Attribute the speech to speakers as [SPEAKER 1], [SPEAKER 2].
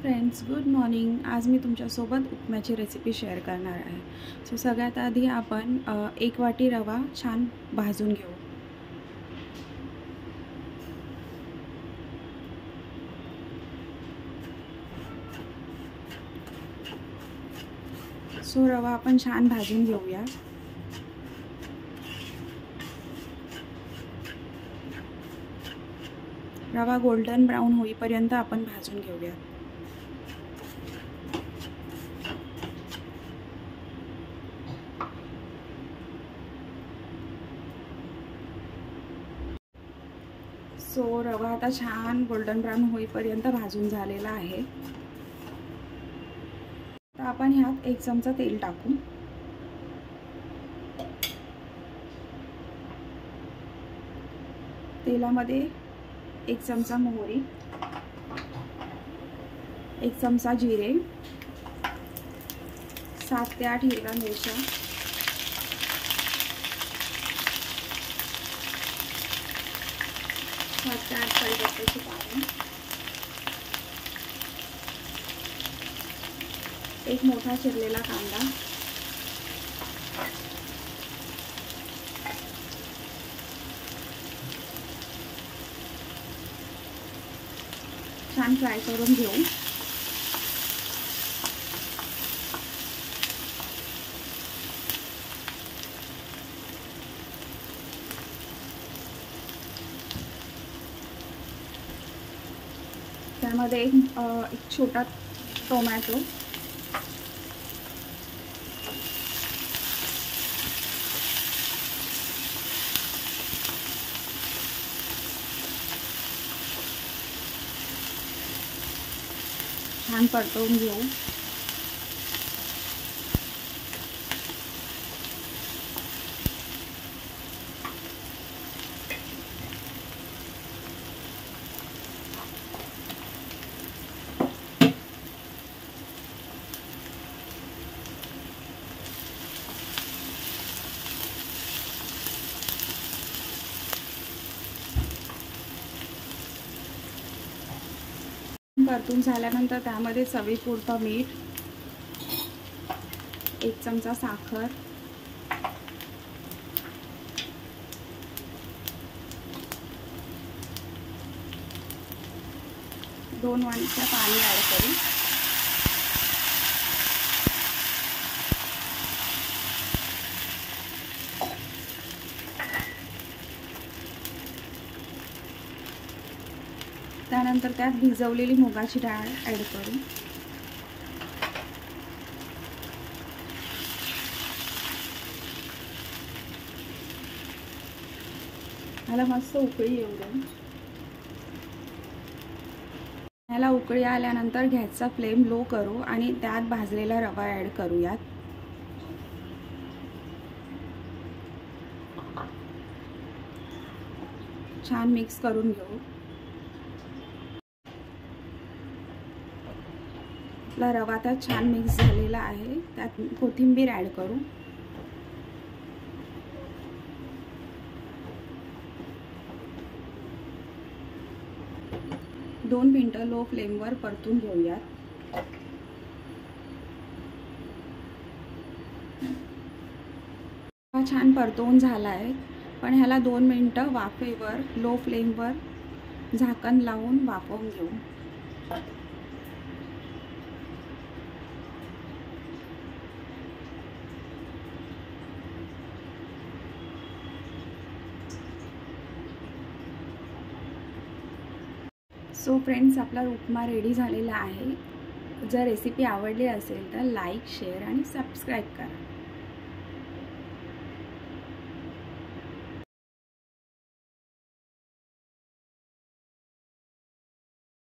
[SPEAKER 1] Friends, good morning. आज मी तुमच्यासोबत उपम्याची recipe share करणार आहे। सो सगळ्यात आधी आपण 1 वाटी रवा छान भाजून घेऊ। सो रवा आपण छान भाजून घेऊया। रवा गोल्डन ब्राउन होईपर्यंत आपण भाजून घेऊया। सो रवा आता छान गोल्डन ब्राउन होईपर्यंत भाजून झालेला आहे। आता आपण ह्यात 1 चमचा तेल टाकू। तेलामध्ये 1 चमचा मोहरी, 1 चमचा जिरे, 7 ते 8 हिरव्या मिरच्या, 7 ते 8 कढीपत्त्याची पाने, 1 मोठा चिरलेला कांदा, छान फ्राय करून घेऊ। त्यामध्ये एक छोटा टोमॅटो, छान परतवून घेऊ। परतून झाल्यानंतर त्यामध्ये चवीपुरतं मीठ, 1 चमचा साखर, 2 वाटीचं पाणी ॲड करू। त्यानंतर त्यात भिजवलेली मुगाची डाळ ॲड करू। ह्याला मस्त उकळी येऊ दे। ह्याला उकळी आल्यानंतर गॅसचा फ्लेम लो करू आणि त्यात भाजलेला रवा ॲड करूयात। छान मिक्स करून घेऊ। आपला रवा त्यात छान मिक्स झालेला आहे। त्यात कोथिंबीर ॲड करू। दोन मिनिटं लो फ्लेमवर परतून घेऊयात। हा छान परतवून झाला आहे, पण ह्याला 2 मिनिटं वाफेवर लो फ्लेमवर झाकण लावून वाफवून घेऊ। सो फ्रेंड्स, आपला उपमा रेडी झालेला आहे। जर रेसिपी आवडली असेल तर लाईक, शेअर आणि सबस्क्राईब करा।